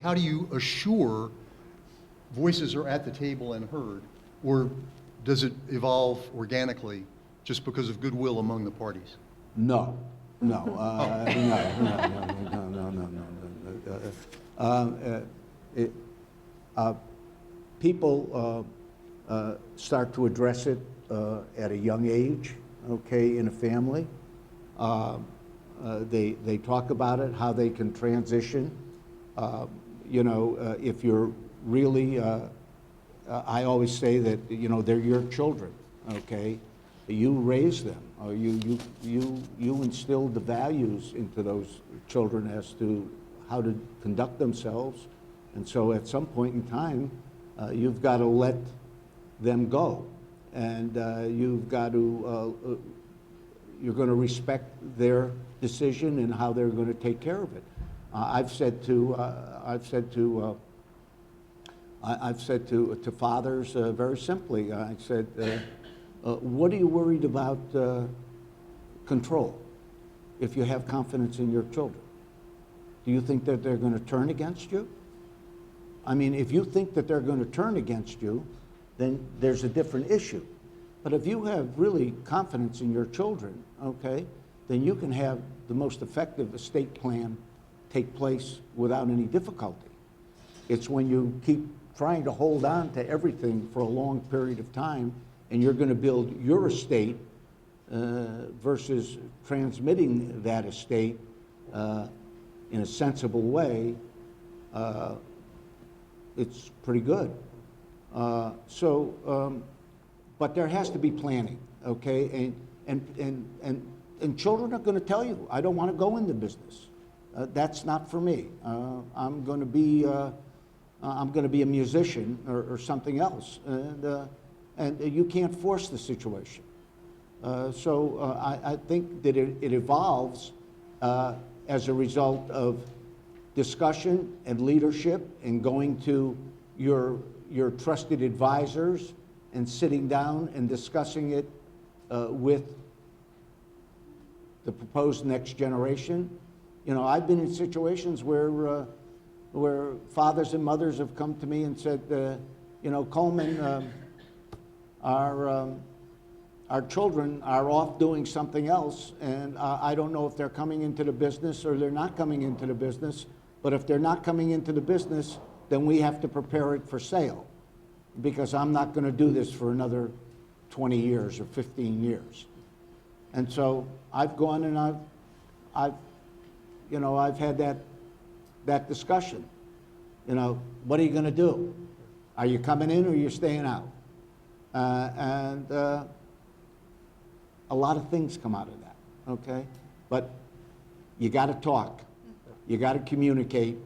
How do you assure voices are at the table and heard, or does it evolve organically just because of goodwill among the parties? No, no, people start to address it at a young age, okay, in a family. They talk about it, how they can transition. You know, if you're really, I always say that, you know, they're your children, okay? You raise them, or you instill the values into those children as to how to conduct themselves. And so at some point in time, you've got to let them go. And you've got to, you're going to respect their decision and how they're going to take care of it. I've said to fathers very simply, I said, what are you worried about control if you have confidence in your children? Do you think that they're going to turn against you? I mean, if you think that they're going to turn against you, then there's a different issue. But if you have really confidence in your children, okay, then you can have the most effective estate plan take place without any difficulty. It's when you keep trying to hold on to everything for a long period of time and you're going to build your estate versus transmitting that estate in a sensible way, it's pretty good. But there has to be planning, okay? And children are going to tell you, I don't want to go into business. That's not for me. I'm going to be a musician or something else, and you can't force the situation. I think that it evolves as a result of discussion and leadership and going to your trusted advisors and sitting down and discussing it with the proposed next generation. You know, I've been in situations where fathers and mothers have come to me and said, you know, Coleman, our children are off doing something else, and I don't know if they're coming into the business or they're not coming into the business, but if they're not coming into the business, then we have to prepare it for sale, because I'm not going to do this for another 20 years or 15 years. And so I've gone and I've had that discussion. You know, what are you going to do? Are you coming in or are you staying out? A lot of things come out of that, okay? But you got to talk. You got to communicate.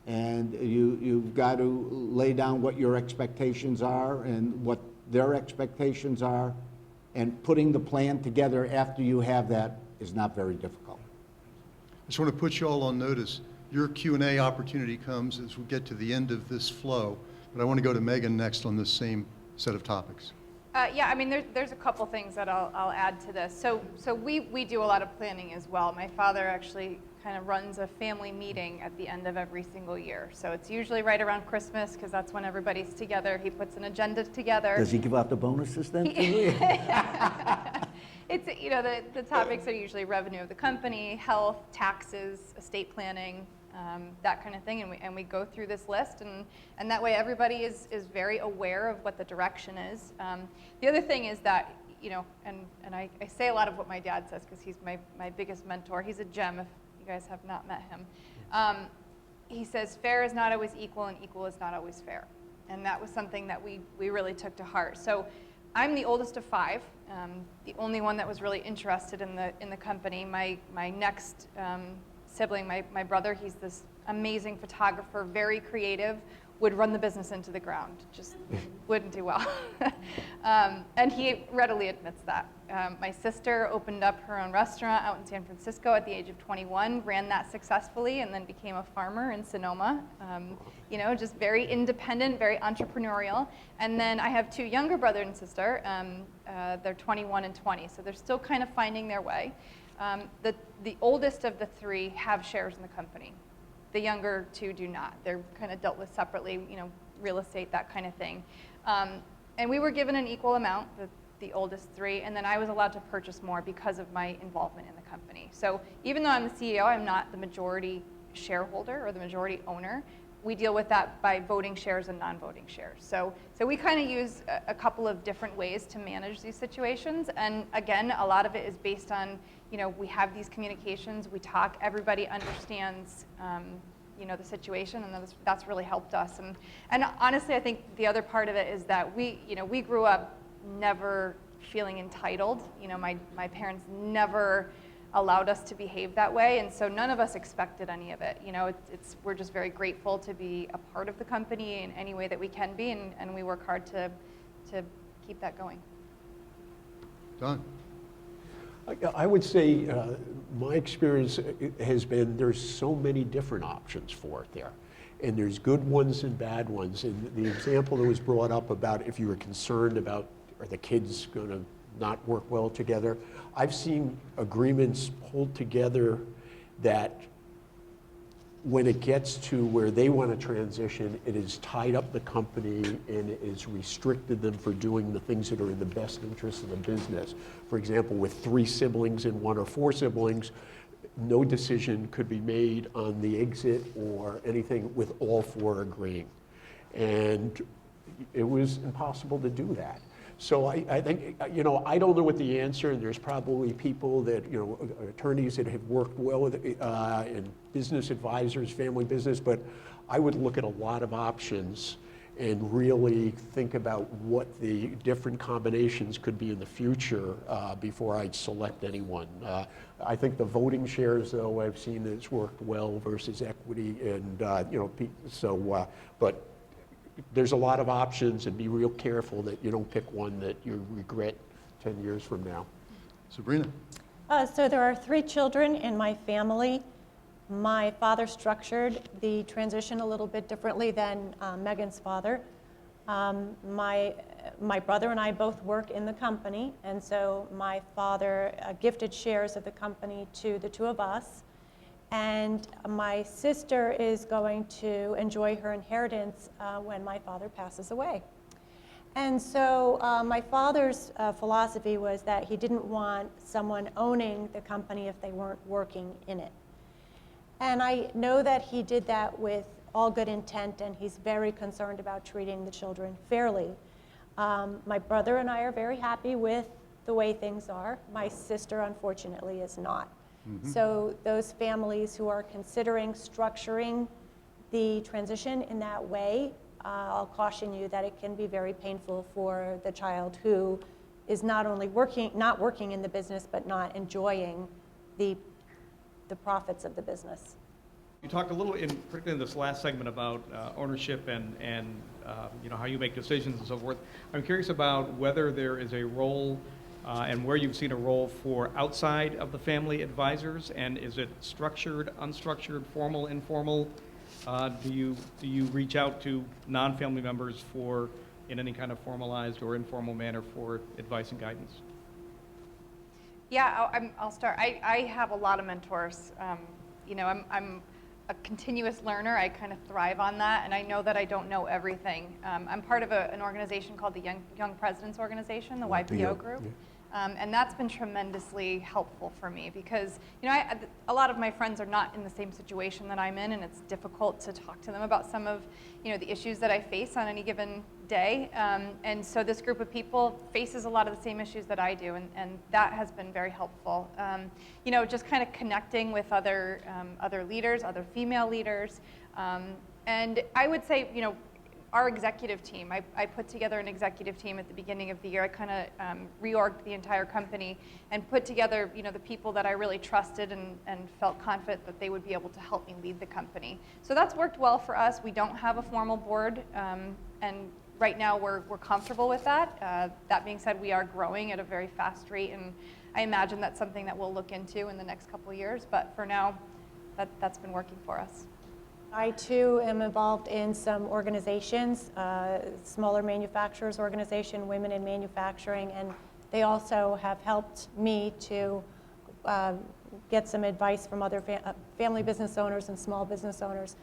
And you've got to lay down what your expectations are and what their expectations are. And putting the plan together after you have that is not very difficult. I just want to put you all on notice. Your Q&A opportunity comes as we get to the end of this flow, but I want to go to Megan next on this same set of topics. Yeah, I mean, there's a couple things that I'll add to this. So we do a lot of planning as well. My father actually kind of runs a family meeting at the end of every single year. So it's usually right around Christmas, because that's when everybody's together. He puts an agenda together. Does he give out the bonuses then? It's, you know, the topics are usually revenue of the company, health, taxes, estate planning, that kind of thing, and we go through this list, and that way everybody is very aware of what the direction is. The other thing is that, you know, and I say a lot of what my dad says, because he's my biggest mentor. He's a gem if you guys have not met him. He says fair is not always equal and equal is not always fair, and that was something that we really took to heart. So I'm the oldest of 5, the only one that was really interested in the company. My next sibling, my brother, he's this amazing photographer, very creative, would run the business into the ground, just wouldn't do well. And he readily admits that. My sister opened up her own restaurant out in San Francisco at the age of 21, ran that successfully, and then became a farmer in Sonoma. You know, just very independent, very entrepreneurial. And then I have 2 younger brother and sister. They're 21 and 20, so they're still kind of finding their way. The oldest of the three have shares in the company. The younger two do not. They're kind of dealt with separately, real estate, that kind of thing. And we were given an equal amount, the oldest three, and then I was allowed to purchase more because of my involvement in the company. So even though I'm the CEO, I'm not the majority shareholder or the majority owner. We deal with that by voting shares and non-voting shares. So we kind of use a couple of different ways to manage these situations. And again, a lot of it is based on, we have these communications, we talk, everybody understands, the situation, and that's really helped us. And honestly, I think the other part of it is that we grew up never feeling entitled. My parents never allowed us to behave that way, and so none of us expected any of it. We're just very grateful to be a part of the company in any way that we can be, and we work hard to keep that going. Don? I would say my experience has been there's so many different options for it there. And there's good ones and bad ones. And the example that was brought up about if you were concerned about are the kids going to not work well together, I've seen agreements pulled together that when it gets to where they want to transition, it has tied up the company and it has restricted them for doing the things that are in the best interest of the business. For example, with 3 siblings and 1 or 4 siblings, no decision could be made on the exit or anything with all 4 agreeing. And it was impossible to do that. So I think, I don't know what the answer, and there's probably people that, attorneys that have worked well with, and business advisors, family business, but I would look at a lot of options and really think about what the different combinations could be in the future before I'd select anyone. I think the voting shares, though, I've seen that it's worked well versus equity, and, but there's a lot of options, and be real careful that you don't pick one that you regret 10 years from now. Sabrina? So there are 3 children in my family. My father structured the transition a little bit differently than Megan's father. My brother and I both work in the company, and so my father gifted shares of the company to the 2 of us. And my sister is going to enjoy her inheritance when my father passes away. And so my father's philosophy was that he didn't want someone owning the company if they weren't working in it. And I know that he did that with all good intent, and he's very concerned about treating the children fairly. My brother and I are very happy with the way things are. My sister, unfortunately, is not. So those families who are considering structuring the transition in that way, I'll caution you that it can be very painful for the child who is not only not working in the business, but not enjoying the profits of the business. You talked a little, particularly in this last segment, about ownership and how you make decisions and so forth. I'm curious about whether there is a role and where you've seen a role for outside of the family advisors, and is it structured, unstructured, formal, informal? Do you reach out to non-family members in any kind of formalized or informal manner for advice and guidance? Yeah, I'll start. I have a lot of mentors. I'm a continuous learner. I kind of thrive on that, and I know that I don't know everything. I'm part of an organization called the Young Presidents Organization, the YPO group. Yeah. And that's been tremendously helpful for me because, a lot of my friends are not in the same situation that I'm in, and it's difficult to talk to them about some of, the issues that I face on any given day. And so this group of people faces a lot of the same issues that I do, and that has been very helpful. Just kind of connecting with other leaders, other female leaders. And I would say, our executive team, I put together an executive team at the beginning of the year. I kind of reorged the entire company and put together, the people that I really trusted and felt confident that they would be able to help me lead the company. So that's worked well for us. We don't have a formal board, and right now we're comfortable with that. That being said, we are growing at a very fast rate, and I imagine that's something that we'll look into in the next couple of years. But for now, that's been working for us. I too am involved in some organizations, smaller manufacturers organization, Women in Manufacturing, and they also have helped me to get some advice from other family business owners and small business owners.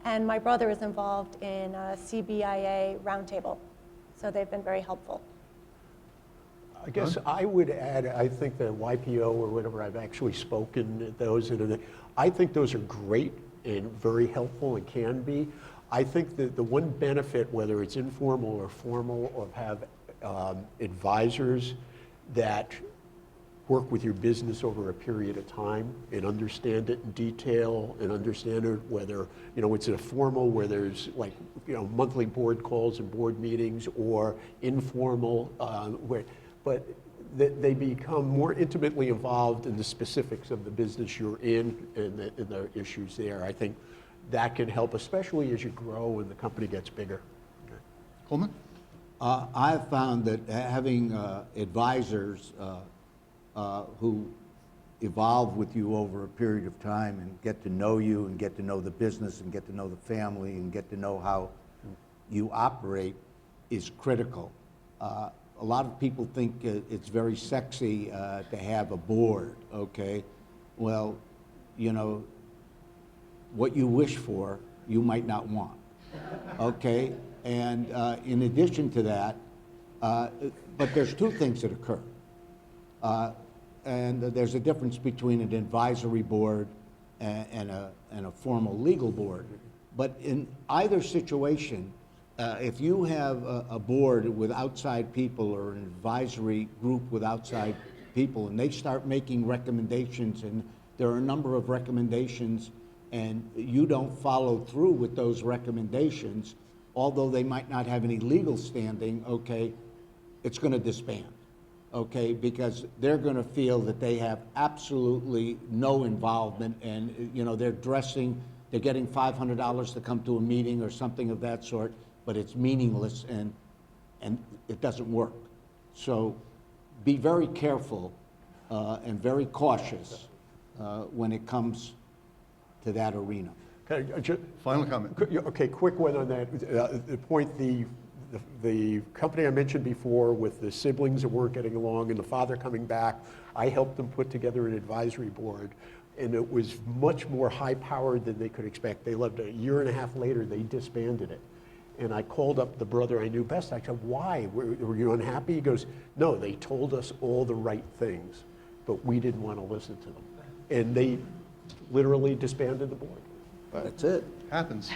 And my brother is involved in a CBIA roundtable, so they've been very helpful. I guess I would add, I think the YPO or whatever, I've actually spoken at those, and I think those are great and very helpful and can be. I think that the one benefit, whether it's informal or formal, of have advisors that work with your business over a period of time and understand it in detail and understand it, whether, you know, it's a formal where there's like, you know, monthly board calls and board meetings, or informal, but they become more intimately involved in the specifics of the business you're in and the issues there. I think that can help, especially as you grow and the company gets bigger. Coleman? I've found that having advisors who evolve with you over a period of time and get to know you and get to know the business and get to know the family and get to know how you operate is critical. A lot of people think it's very sexy to have a board, okay? Well, you know, what you wish for, you might not want, okay? And in addition to that, but there's two things that occur. And there's a difference between an advisory board and a formal legal board. But in either situation, if you have a board with outside people or an advisory group with outside people, and they start making recommendations, and there are a number of recommendations, and you don't follow through with those recommendations, although they might not have any legal standing, okay, it's going to disband. Okay, because they're going to feel that they have absolutely no involvement, and you know, they're getting $500 to come to a meeting or something of that sort, but it's meaningless and it doesn't work. So be very careful and very cautious when it comes to that arena. Final comment. Okay, quick one on that. The point, the company I mentioned before with the siblings that weren't getting along and the father coming back, I helped them put together an advisory board, and it was much more high-powered than they could expect. They left a year and a half later, they disbanded it. And I called up the brother I knew best. I said, why? Were you unhappy? He goes, no, they told us all the right things, but we didn't want to listen to them. And they literally disbanded the board. That's it. Happens.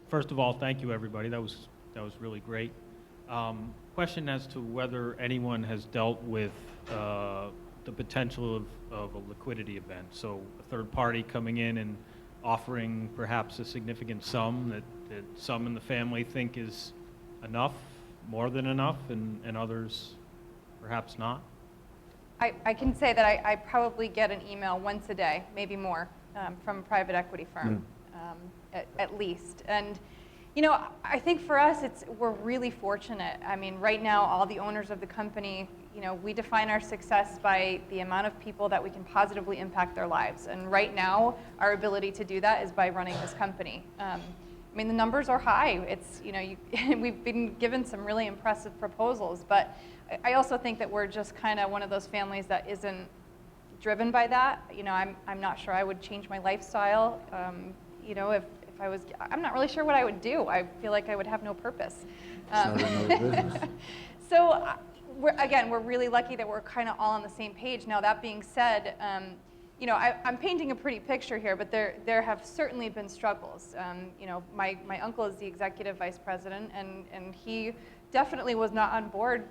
First of all, thank you, everybody. That was really great. Question as to whether anyone has dealt with the potential of a liquidity event. So a third party coming in and offering perhaps a significant sum that some in the family think is enough, more than enough, and others perhaps not. I can say that I probably get an email once a day, maybe more, from a private equity firm, at least. And you know, I think for us, we're really fortunate. I mean, right now, all the owners of the company, you know, we define our success by the amount of people that we can positively impact their lives. And right now, our ability to do that is by running this company. I mean, the numbers are high. It's, you know, we've been given some really impressive proposals, but I also think that we're just kind of one of those families that isn't driven by that. You know, I'm not sure I would change my lifestyle. You know, if I'm not really sure what I would do. I feel like I would have no purpose. Start another business. So, we're really lucky that we're kind of all on the same page. Now, that being said, you know, I'm painting a pretty picture here, but there have certainly been struggles. You know, my uncle is the executive vice president, and he definitely was not on board,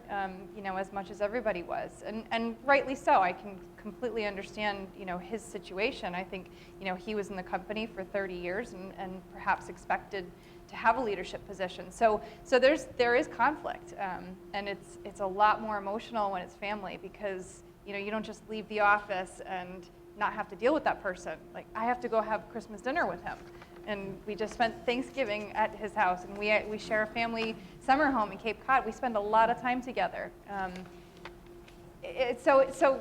you know, as much as everybody was, and rightly so. I can completely understand, you know, his situation. I think, you know, he was in the company for 30 years and perhaps expected to have a leadership position. So there is conflict, and it's a lot more emotional when it's family, because, you know, you don't just leave the office and not have to deal with that person. Like, I have to go have Christmas dinner with him. And we just spent Thanksgiving at his house, and we share a family summer home in Cape Cod. We spend a lot of time together. So,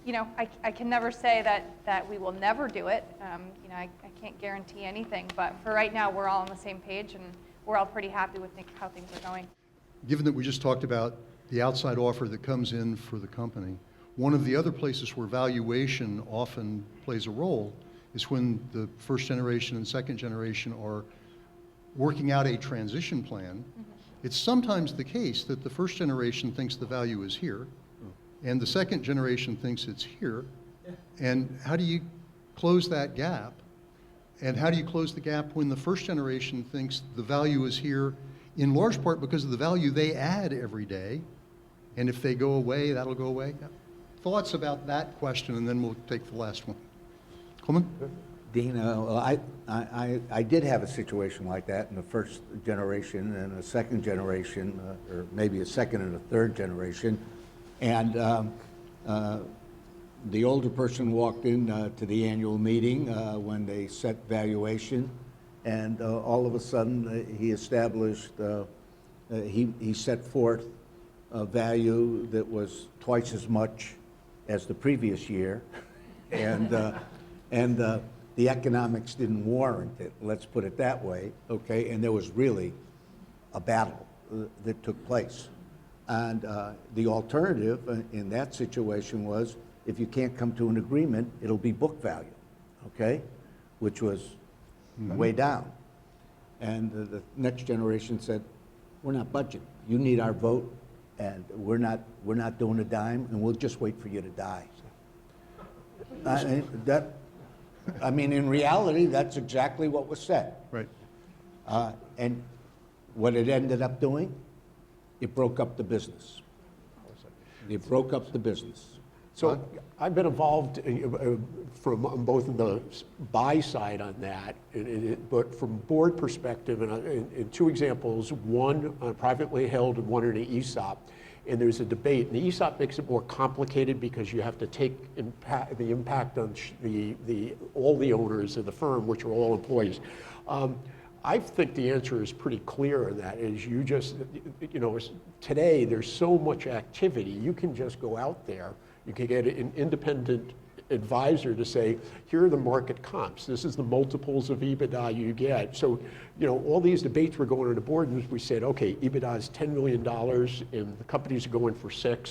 you know, I can never say that we will never do it. You know, I can't guarantee anything, but for right now, we're all on the same page, and we're all pretty happy with how things are going. Given that we just talked about the outside offer that comes in for the company, One of the other places where valuation often plays a role is when the first generation and second generation are working out a transition plan. It's sometimes the case that the first generation thinks the value is here, and the second generation thinks it's here. And how do you close that gap? And how do you close the gap when the first generation thinks the value is here, in large part because of the value they add every day, and if they go away, that'll go away? Thoughts about that question, and then we'll take the last one. Coleman? Dean, well, I did have a situation like that in the first generation and a second generation, or maybe a second and a third generation. And the older person walked in to the annual meeting when they set valuation, and all of a sudden he established, he set forth a value that was twice as much as the previous year, and the economics didn't warrant it, let's put it that way, okay? And there was really a battle that took place. And the alternative in that situation was, if you can't come to an agreement, it'll be book value, okay? Which was way down. And the next generation said, we're not budgeting. You need our vote, and we're not doing a dime, and we'll just wait for you to die. I mean, in reality, that's exactly what was said. Right. And what it ended up doing, it broke up the business. It broke up the business. So I've been involved from on both the buy side on that, but from board perspective, and in two examples, one privately held and one in an ESOP. And there's a debate, and the ESOP makes it more complicated because you have to take the impact on all the owners of the firm, which are all employees. I think the answer is pretty clear in that, is you just, today there's so much activity, you can just go out there, you can get an independent advisor to say, here are the market comps, this is the multiples of EBITDA you get. So, all these debates were going on the board, and we said, okay, EBITDA is $10 million, and the companies are going for $6 million,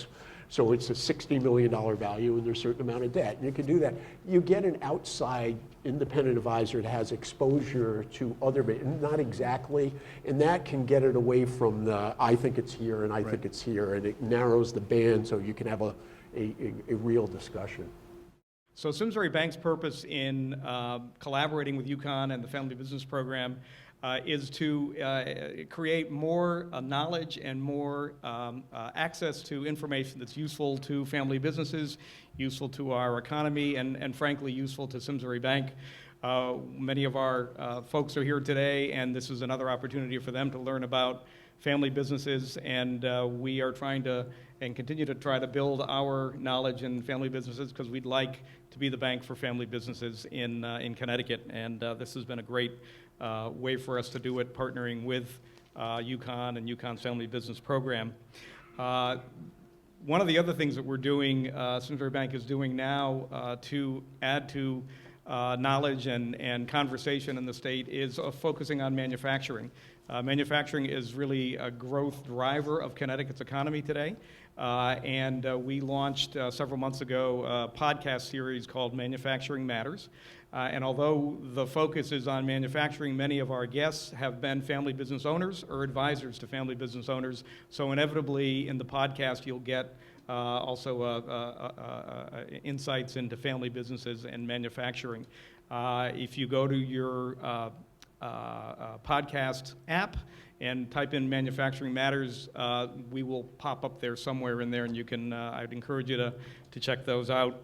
so it's a $60 million value, and there's a certain amount of debt. And you can do that. You get an outside independent advisor that has exposure to other, not exactly, and that can get it away from the, I think it's here, and I think it's here, and it narrows the band so you can have a real discussion. So Simsbury Bank's purpose in collaborating with UConn and the Family Business Program is to create more knowledge and more access to information that's useful to family businesses, useful to our economy, and frankly, useful to Simsbury Bank. Many of our folks are here today, and this is another opportunity for them to learn about family businesses, and we are trying to and continue to try to build our knowledge in family businesses because we'd like to be the bank for family businesses in Connecticut, and this has been a great way for us to do it, partnering with UConn and UConn's Family Business Program. One of the other things that we're doing, Simsbury Bank is doing now to add to knowledge and conversation in the state is focusing on manufacturing. Manufacturing is really a growth driver of Connecticut's economy today. And we launched several months ago a podcast series called Manufacturing Matters. And although the focus is on manufacturing, many of our guests have been family business owners or advisors to family business owners. So inevitably in the podcast, you'll get also insights into family businesses and manufacturing. If you go to your podcast app and type in Manufacturing Matters, we will pop up there somewhere in there, and you can, I'd encourage you to check those out.